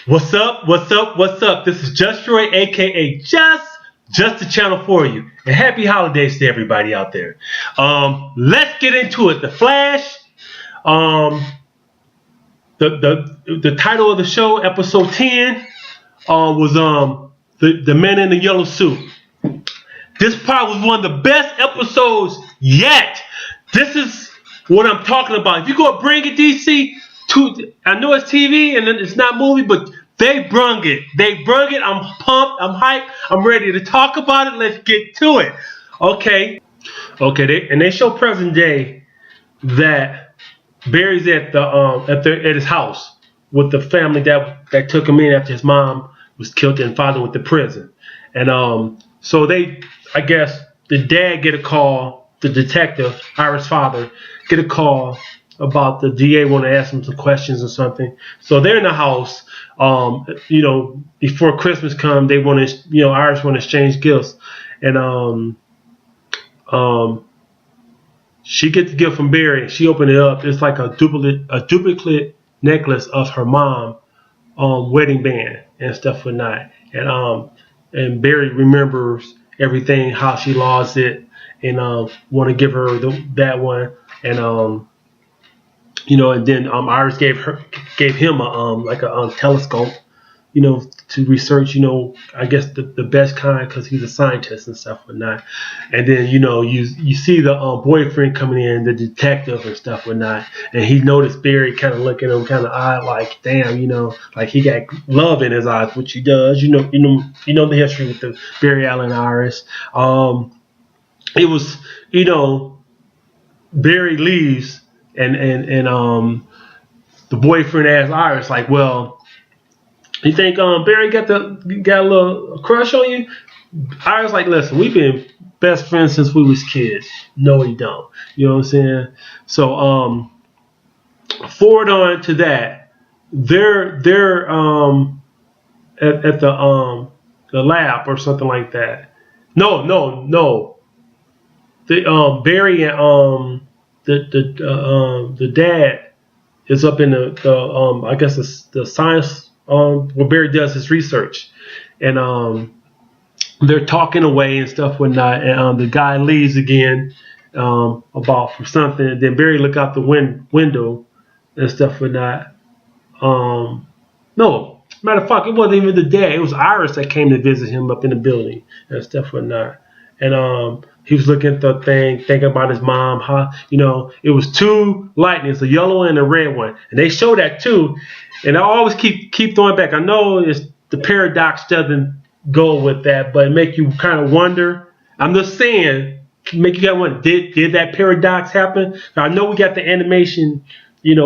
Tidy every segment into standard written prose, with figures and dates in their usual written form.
What's up? What's up? What's up? This is Just Troy, aka Just the channel for you. And happy holidays to everybody out there. Let's get into it. The Flash. The title of the show, episode 10, was the Man in the Yellow Suit. This part was one of the best episodes yet. This is what I'm talking about. If you go BRINGIN DC, I know it's TV and it's not movie, but they brung it. They brung it. I'm pumped. I'm hyped. I'm ready to talk about it. Let's get to it. Okay. They show present day that Barry's at his house with the family that took him in after his mom was killed and father went to prison. And so I guess the dad get a call, the detective, Iris' father, get a call about the DA want to ask him some questions or something. So they're in the house. Before Christmas comes, they want to, Iris want to exchange gifts, and she gets the gift from Barry. She opened it up. It's like a duplicate necklace of her mom wedding band and stuff whatnot. And Barry remembers everything, how she lost it, and want to give her that one. And and then Iris gave him a telescope, to research, I guess the best kind, because he's a scientist and stuff whatnot. And then you see the boyfriend coming in, the detective and stuff whatnot, and he noticed Barry kind of looking at him kind of odd, like damn, like he got love in his eyes, which he does. You know the history with the Barry Allen Iris. It was Barry leaves. And the boyfriend asked Iris, like, well, you think Barry got a little crush on you? Iris like, listen, we've been best friends since we was kids. No, he don't. You know what I'm saying? So forward on to that, they're at the lab or something like that. No. Barry and the dad is up in the science where Barry does his research, and they're talking away and stuff whatnot, and the guy leaves again for something, and then Barry look out the window and stuff whatnot. No, matter of fact, it wasn't even the dad. It was Iris that came to visit him up in the building and stuff whatnot, and he was looking at the thing, thinking about his mom. It was two lightnings, a yellow and a red one, and they show that too. And I always keep throwing back. I know the paradox doesn't go with that, but it make you kind of wonder. I'm just saying, make you kind of wonder, did that paradox happen? Now, I know we got the animation,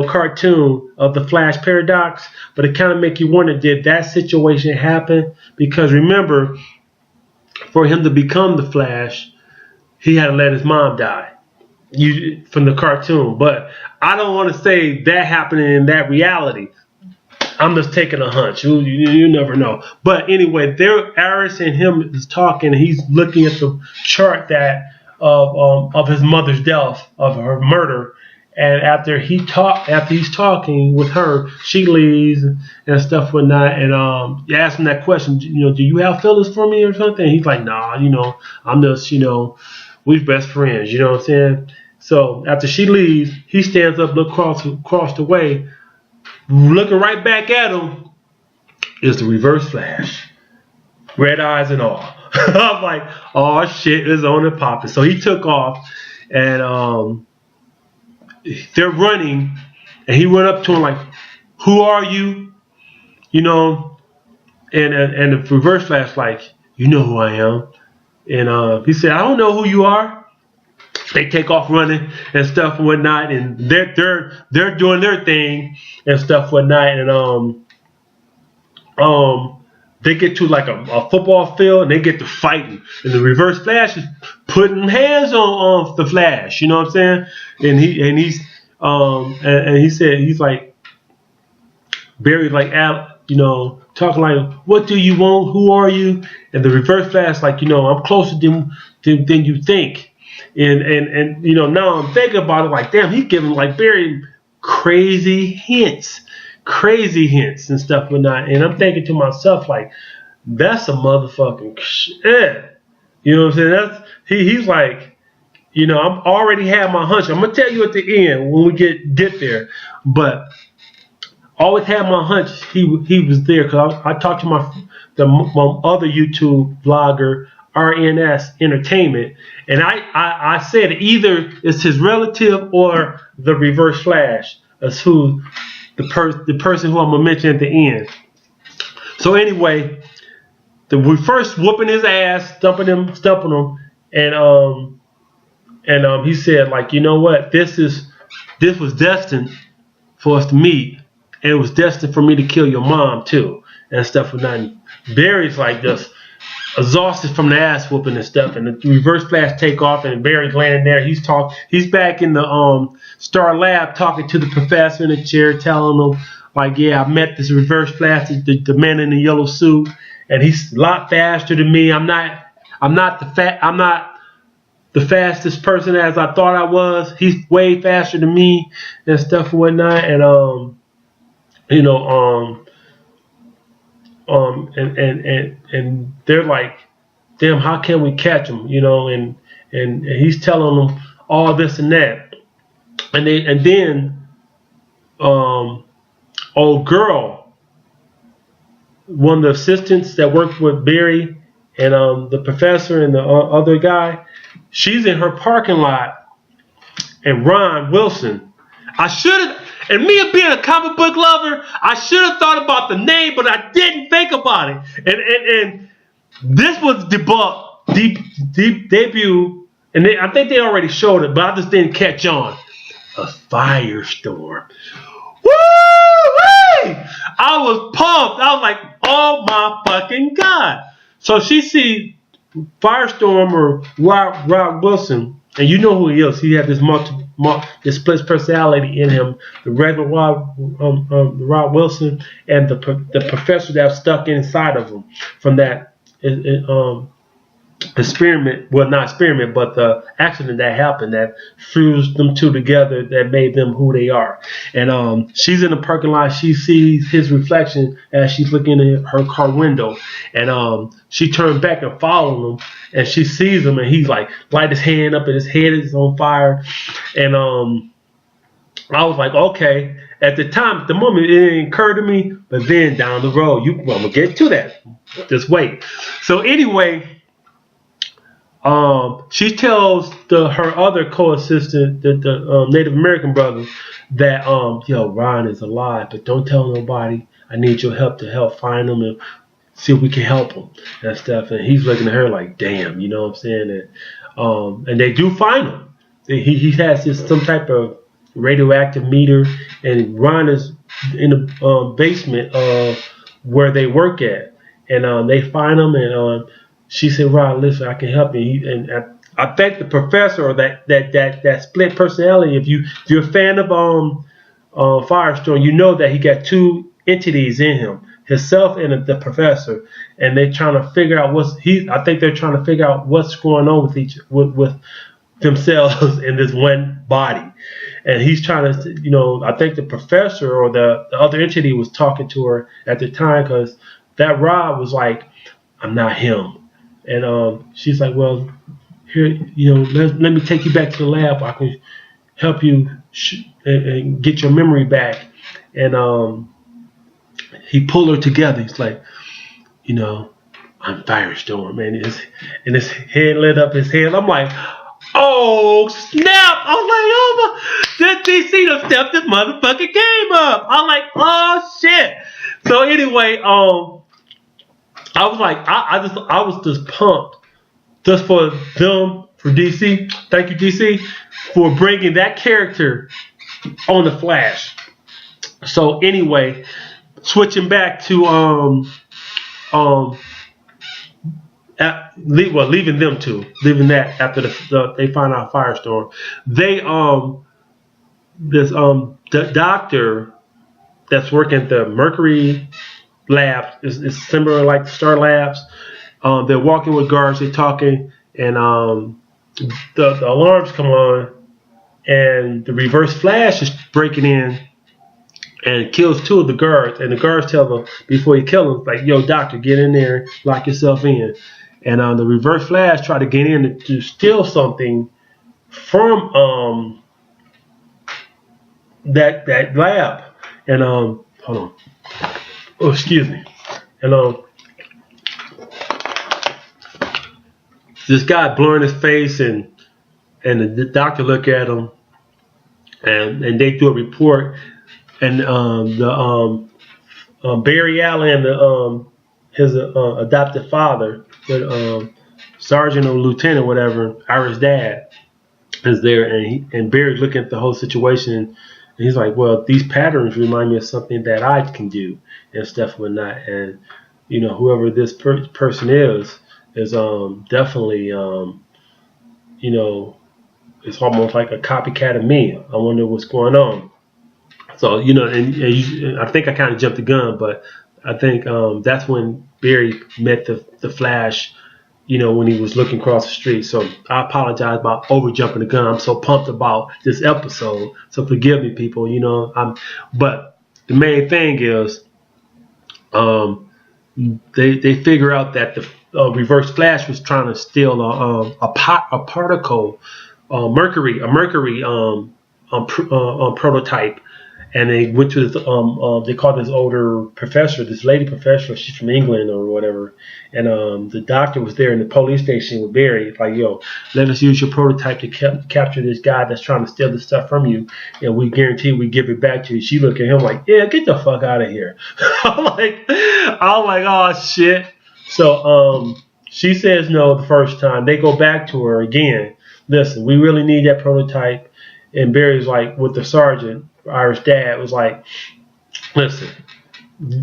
cartoon of the Flash paradox, but it kind of make you wonder, did that situation happen? Because remember, for him to become the Flash, he had to let his mom die from the cartoon. But I don't want to say that happened in that reality. I'm just taking a hunch. You never know. But anyway, Iris and him is talking. He's looking at the chart of his mother's death, of her murder. And after he's talking with her, she leaves and stuff whatnot. And you ask him that question, do you have feelings for me or something? And he's like, nah, I'm just, we're best friends, you know what I'm saying? So after she leaves, he stands up, look across the way, looking right back at him is the Reverse Flash, red eyes and all. I'm like, oh shit, it's on and popping. So he took off, and they're running, and he went up to him like, who are you? And the Reverse Flash like, you know who I am. And he said, I don't know who you are. They take off running and stuff and whatnot, and they're doing their thing and stuff whatnot, and they get to like a football field, and they get to fighting, and the Reverse Flash is putting hands on the Flash, you know what I'm saying? And he said, he's like, Barry like, talking like, what do you want? Who are you? And the Reverse Flash like, I'm closer than you think. And now I'm thinking about it like, damn, he's giving like Barry crazy hints crazy hints and stuff and not. And I'm thinking to myself like, that's a motherfucking shit. You know what I'm saying? That's he's like, you know, I'm already had my hunch. I'm gonna tell you at the end when we get there, but always had my hunch he was there because I talked to my other YouTube vlogger, RNS Entertainment, and I said either it's his relative or the Reverse Flash as who the person who I'm gonna mention at the end. So anyway, we first whooping his ass, stumping him, and he said like, you know what, this was destined for us to meet, and it was destined for me to kill your mom too, and stuff like that. Barry's like just exhausted from the ass whooping and stuff, and the Reverse Flash take off, and Barry's landing there. He's back in the Star Lab talking to the professor in the chair, telling him like, yeah, I met this Reverse Flash, the man in the yellow suit, and he's a lot faster than me. I'm not the fastest person as I thought I was. He's way faster than me and stuff and whatnot. And and they're like, damn, how can we catch him? You know, and he's telling them all this and that. And then old girl, one of the assistants that worked with Barry and the professor and the other guy, she's in her parking lot, and Ron Wilson. I should have, and me being a comic book lover, I should have thought about the name, but I didn't think about it. And this was debut, and I think they already showed it, but I just didn't catch on. A Firestorm. Woo! I was pumped. I was like, oh my fucking God. So she sees Firestorm or Rob Wilson, and you know who he is. He had this this split personality in him. The regular Rob Wilson and the professor that was stuck inside of him from that experiment. Well, not experiment, but the accident that happened that fused them two together that made them who they are. And she's in the parking lot. She sees his reflection as she's looking in her car window, and she turned back and followed him, and she sees him, and he's like light his hand up and his head is on fire. And I was like, okay. At the time, at the moment, it didn't occur to me, but then down the road, I'm gonna get to that. Just wait. So anyway, she tells her other co-assistant, the Native American brother, that yo, Ron is alive, but don't tell nobody. I need your help to help find him and see if we can help him and stuff. And he's looking at her like, damn, you know what I'm saying? And they do find him. He has some type of radioactive meter, and Ron is in the basement of where they work at, and they find him, and she said, Ron, listen, I can help you. And I think the professor, or that split personality, if you're a fan of Firestorm, you know that he got two entities in him, himself and the professor, and they're trying to figure out I think they're trying to figure out what's going on with themselves in this one body. And he's trying to, I think the professor or the other entity was talking to her at the time, because that Rob was like, I'm not him. And she's like, well, here, let me take you back to the lab. I can help you and get your memory back. And he pulled her together. He's like, I'm Firestorm, man. And his head lit up his head. I'm like, oh, snap. I was like, oh, my. This DC done stepped this motherfucking game up. I'm like, oh, shit. So anyway, I was like, I was just pumped just for them, for DC. Thank you, DC, for bringing that character on the Flash. So anyway, switching back to leaving them two, leaving that after they find out Firestorm. They the doctor that's working at the Mercury Labs is similar like the Star Labs. They're walking with guards, they're talking, and the alarms come on, and the Reverse Flash is breaking in, and kills 2 of the guards. And the guards tell him before he kills them, like, "Yo, doctor, get in there, lock yourself in." And the Reverse Flash tried to get in to steal something from that lab. And hold on. Oh, excuse me. And this guy blurring his face, and the doctor look at him, and they do a report, and Barry Allen, his adopted father, the sergeant or lieutenant, whatever, Ira's dad, is there, and Barry's looking at the whole situation, and he's like, "Well, these patterns remind me of something that I can do and stuff and whatnot." And whoever this person is definitely it's almost like a copycat of me. I wonder what's going on. So and I think I kind of jumped the gun, but I think that's when Barry met the Flash. When he was looking across the street. So I apologize about over jumping the gun. I'm so pumped about this episode. So forgive me, people. But the main thing is, they figure out that the Reverse Flash was trying to steal a particle, mercury prototype. And they went to this, they called this older professor, this lady professor, she's from England or whatever. And the doctor was there in the police station with Barry. Like, "Yo, let us use your prototype to capture this guy that's trying to steal this stuff from you. And we guarantee we give it back to you." She looked at him like, "Yeah, get the fuck out of here." I'm like, "Oh, shit." So she says no the first time. They go back to her again. "Listen, we really need that prototype." And Barry's like, with the sergeant, Irish dad, was like, "Listen,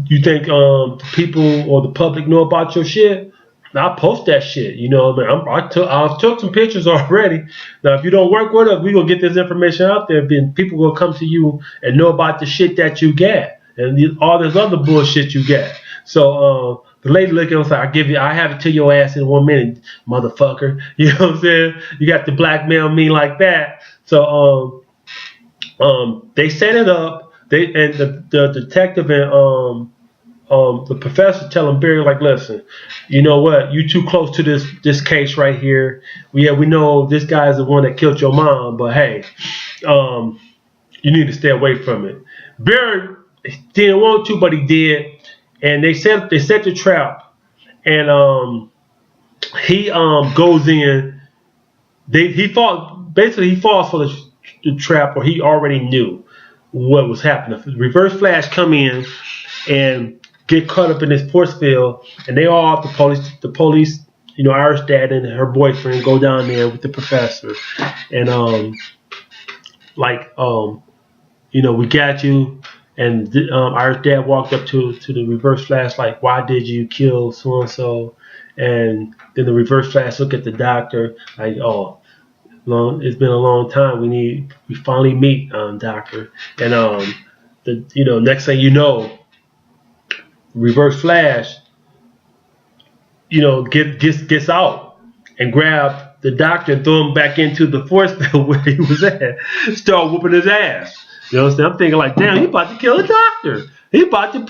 you think the people or the public know about your shit? I'll post that shit. I took some pictures already. Now, if you don't work with us, we gonna get this information out there. Then people will come to you and know about the shit that you get and all this other bullshit you get." So the lady looked at us like, I have it to your ass in 1 minute, motherfucker. You know what I'm saying? You got to blackmail me like that. So they set it up. The detective and the professor telling Barry, like, "Listen, you know what? You too close to this case right here. We know this guy is the one that killed your mom, but hey, you need to stay away from it." Barry didn't want to, but he did, and they set the trap, and he goes in. He falls for the trap, or he already knew what was happening. The Reverse Flash come in and get caught up in this force field, and they all, the police, Irish dad and her boyfriend go down there with the professor, and we got you. And Irish dad walked up to the Reverse Flash like, "Why did you kill so and so?" And then the Reverse Flash look at the doctor like, "Oh, it's been a long time. We finally meet, doctor." And next thing you know, Reverse Flash, gets out and grab the doctor and throw him back into the force field where he was at. Start whooping his ass. You know what I'm saying? I'm thinking like, damn, he about to kill the doctor. He about to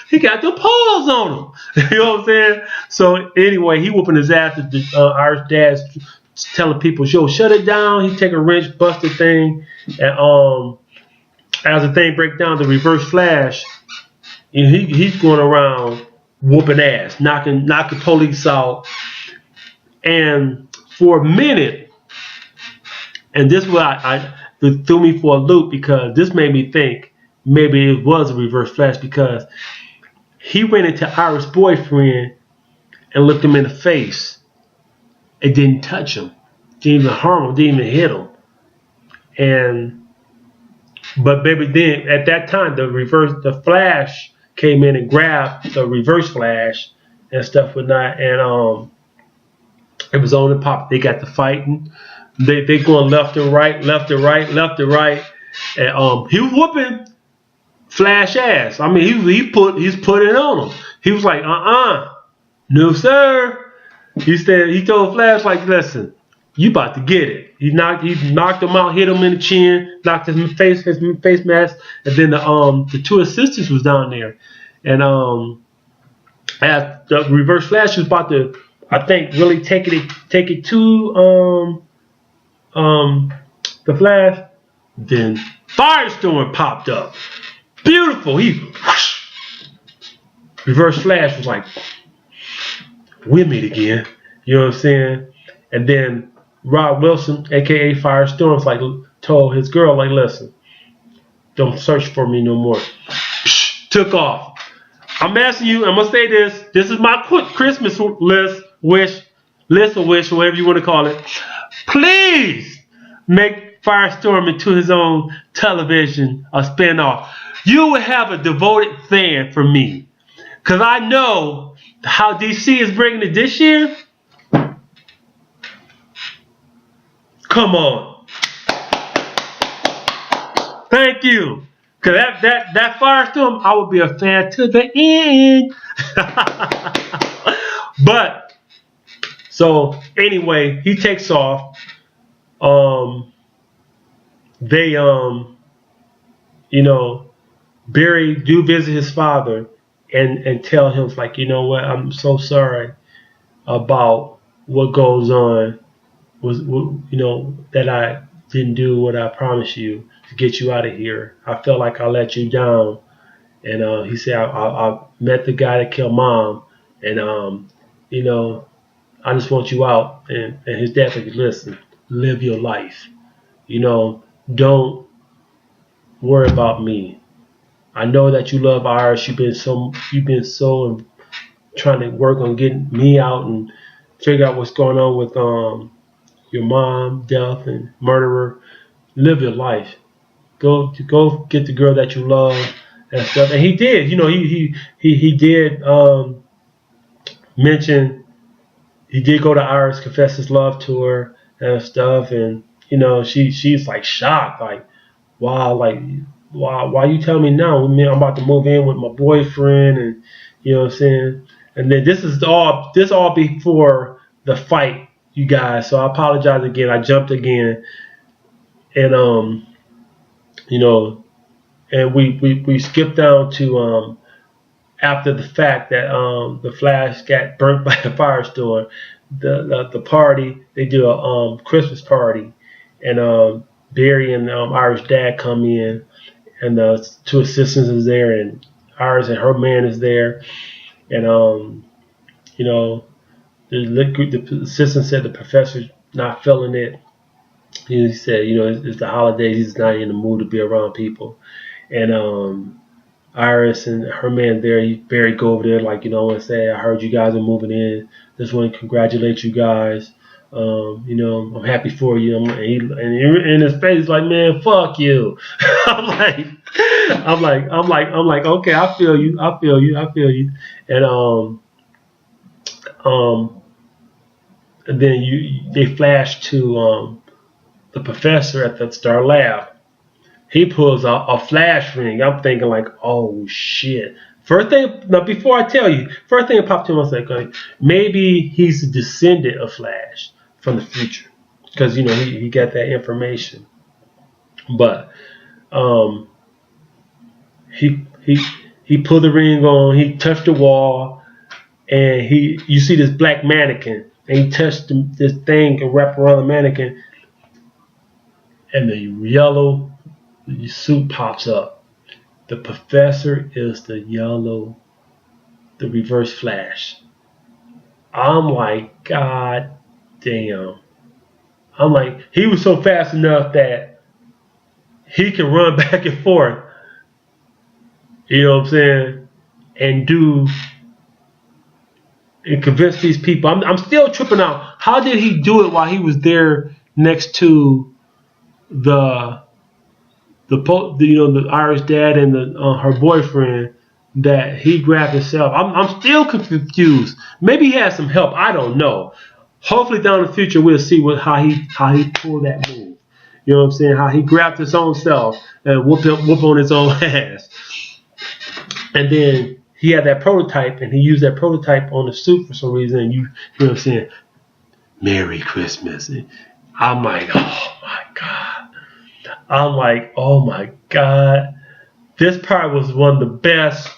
he got the paws on him. You know what I'm saying? So anyway, he whooping his ass. The Irish dad's telling people, "Yo, shut it down." He take a wrench, bust the thing, and as the thing break down, the Reverse Flash, he's going around whooping ass, knocking police out, and for a minute, and this is what it threw me for a loop, because this made me think maybe it was a Reverse Flash, because he went into Ira's boyfriend and looked him in the face. It didn't touch him, didn't even harm him, didn't even hit him. But baby, then at that time, the Flash came in and grabbed the Reverse Flash and stuff with that, and it was on and pop. They got to fighting. They going left to right, and he was whooping Flash ass. I mean, he's putting it on him. He was like, no sir. He told Flash, like, "Listen, you about to get it. He knocked him out, hit him in the chin, knocked his face mask, and then the two assistants was down there, and as the Reverse Flash was about to, I think, really take it to the Flash, then Firestorm popped up. Beautiful. Reverse Flash was like, we meet again. You know what I'm saying? And then Rob Wilson, aka Firestorm, like told his girl, like, listen, don't search for me no more. Took off. I'm asking you, I'm gonna say this. This is my Christmas list, wish, whatever you want to call it. Please make Firestorm into his own television, a spinoff. You will have a devoted fan for me, cause I know how DC is bringing it this year. Come on. Thank you. Cause that Firestorm, I would be a fan to the end. But so anyway, he takes off. They you know, Barry do visit his father and tell him, like, you know what, I'm so sorry about what goes on. You know, that I didn't do what I promised you to get you out of here. I felt like I let you down. And he said, I met the guy that killed Mom, and you know, I just want you out. And his dad said, listen, live your life. You know, don't worry about me. I know that you love Iris. You've been so trying to work on getting me out and figure out what's going on with your mom, death, and murderer. Live your life. Go get the girl that you love and stuff. And he did. You know, he did mention, he did go to Iris, confess his love to her and stuff. And you know, she's like shocked, like, wow, like, why you tell me now? I mean, I'm about to move in with my boyfriend, and you know what I'm saying. And then this all before the fight, you guys. So I apologize again. I jumped again, and you know, and we skipped down to after the fact that the Flash got burnt by a firestorm. The party, they do a Christmas party, and Barry and Iris' dad come in, and the two assistants is there, and Iris and her man is there, and you know, the assistant said the professor's not feeling it. He said, you know, it's the holidays, he's not in the mood to be around people. And Iris and her man there, Barry go over there, like, you know, and say, I heard you guys are moving in. Just want to congratulate you guys. You know, I'm happy for you. And in his face, like, man, fuck you. I'm like, okay, I feel you. And then they flash to the professor at the Star Lab. He pulls out a flash ring. I'm thinking, like, oh shit. Before I tell you, first thing that popped to me, I was like, okay, maybe he's a descendant of Flash from the future, because you know he got that information. But he pulled the ring on. He touched the wall, and you see this black mannequin, and he touched this thing and wrapped around the mannequin, and the yellow suit pops up. The professor is the Reverse Flash. I'm like, God damn. I'm like, he was so fast enough that he can run back and forth, you know what I'm saying, and convince these people. I'm still tripping out. How did he do it while he was there next to the Irish dad and her boyfriend, that he grabbed himself? I'm still confused. Maybe he had some help. I don't know. Hopefully down in the future we'll see how he pulled that move. You know what I'm saying? How he grabbed his own self and whoop on his own ass. And then he had that prototype, and he used that prototype on the suit for some reason. And you know what I'm saying? Merry Christmas. I'm like, oh my God. I'm like, oh my God. This part was one of the best.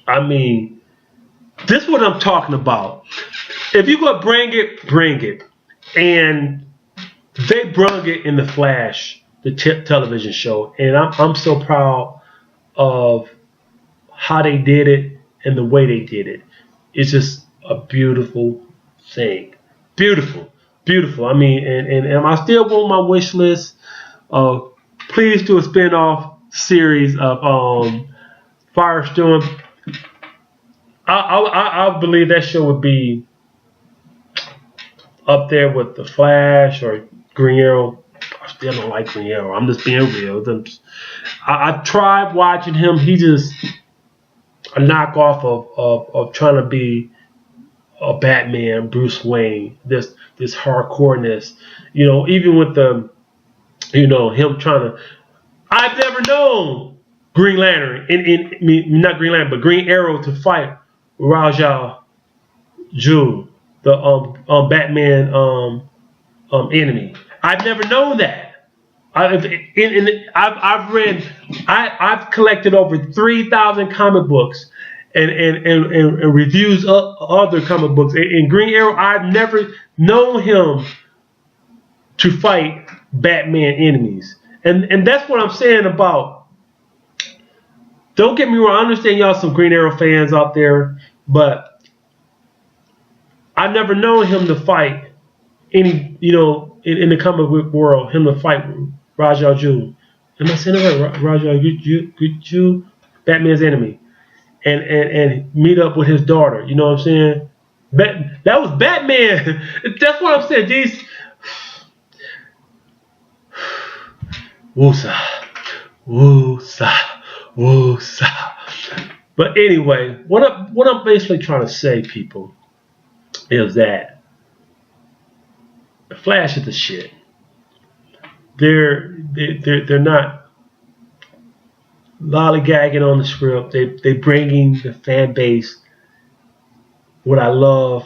I mean, this is what I'm talking about. If you go bring it, bring it. And they brung it in The Flash, the television show. And I'm so proud of how they did it and the way they did it. It's just a beautiful thing. Beautiful. Beautiful. I mean, and I still want my wish list. Please do a spin-off series of Firestorm. I believe that show would be up there with The Flash or Green Arrow. I still don't like Green Arrow. I'm just being real. I tried watching him. He just a knockoff of trying to be a Batman, Bruce Wayne. This hardcoreness, even with the, him trying to. I've never known Green Lantern, not Green Lantern, but Green Arrow to fight Ra's al Ghul, the Batman enemy. I've never known that. I've collected over 3,000 comic books and reviews of other comic books. In Green Arrow, I've never known him to fight Batman enemies. And that's what I'm saying about. Don't get me wrong. I understand y'all some Green Arrow fans out there, but I've never known him to fight any, in the comic book world, him to fight Ra's al Ghul. Am I saying it right? Ra's al Ghul, Batman's enemy, and meet up with his daughter. You know what I'm saying? That was Batman. That's what I'm saying. These. Woosa, woosa, woosa. But anyway, what I'm basically trying to say, people, is that the Flash is the shit. They're not lollygagging on the script. They bringing the fan base what I love: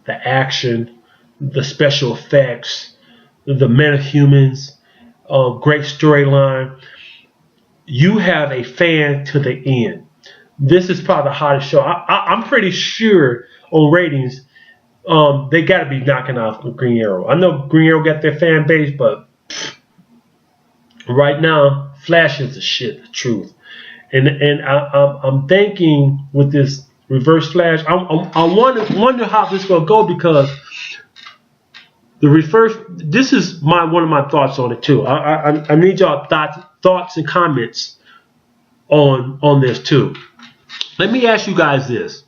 the action, the special effects, the metahumans. Great storyline. You have a fan to the end. This is probably the hottest show. I'm pretty sure on ratings, they got to be knocking off Green Arrow. I know Green Arrow got their fan base, but right now, Flash is the shit, the truth. And I'm thinking with this Reverse Flash, I wonder how this is gonna go, because the reverse. This is one of my thoughts on it too. I need y'all thoughts and comments on this too. Let me ask you guys this: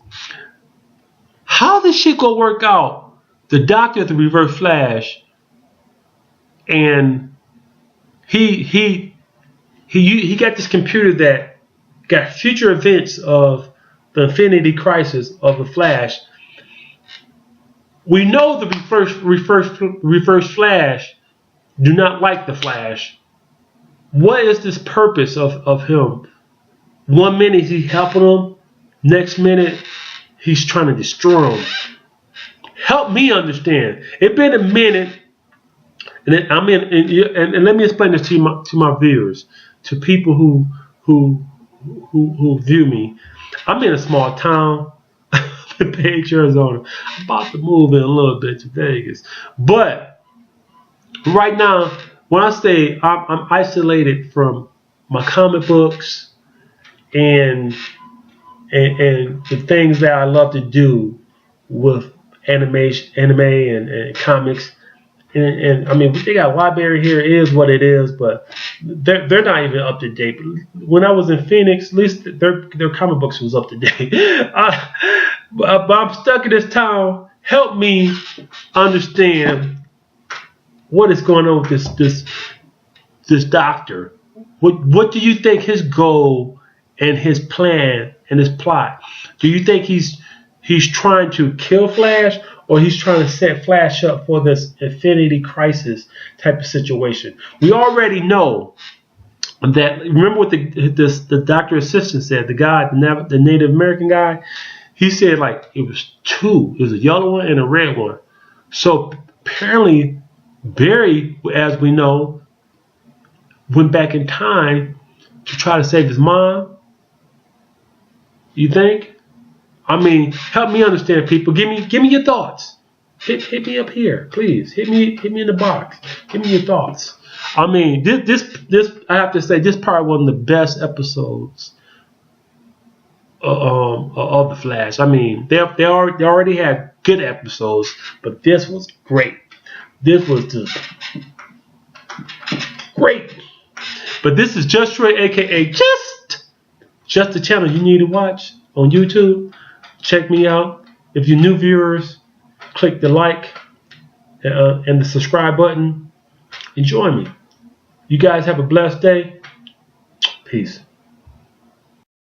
how this shit gonna work out? The Doctor at the Reverse Flash, and he got this computer that got future events of the Infinity Crisis of the Flash. We know the reverse Flash do not like the Flash. What is this purpose of him? 1 minute he's helping him, next minute he's trying to destroy him. Help me understand. It's been a minute, and let me explain this to my viewers, to people who view me. I'm in a small town. Page, Arizona. I'm about to move in a little bit to Vegas. But right now, when I say I'm isolated from my comic books and the things that I love to do with anime and comics, and I mean, they got a library here. It is what it is, but they're not even up to date. When I was in Phoenix, at least their comic books was up to date. But I'm stuck in this town. Help me understand what is going on with this doctor. What do you think his goal and his plan and his plot? Do you think he's trying to kill Flash, or he's trying to set Flash up for this Infinity Crisis type of situation? We already know that. Remember what the doctor assistant said, the guy, the Native American guy? He said, like, it was two. It was a yellow one and a red one. So apparently Barry, as we know, went back in time to try to save his mom. You think? I mean, help me understand, people. Give me your thoughts. Hit me up here, please. Hit me in the box. Give me your thoughts. I mean, this I have to say, this part was one of the best episodes of the Flash. I mean, they already had good episodes, but this was great. This was just great. But this is Just Troy, aka Just the channel you need to watch on YouTube. Check me out. If you're new viewers, click the like and the subscribe button. And join me. You guys have a blessed day. Peace.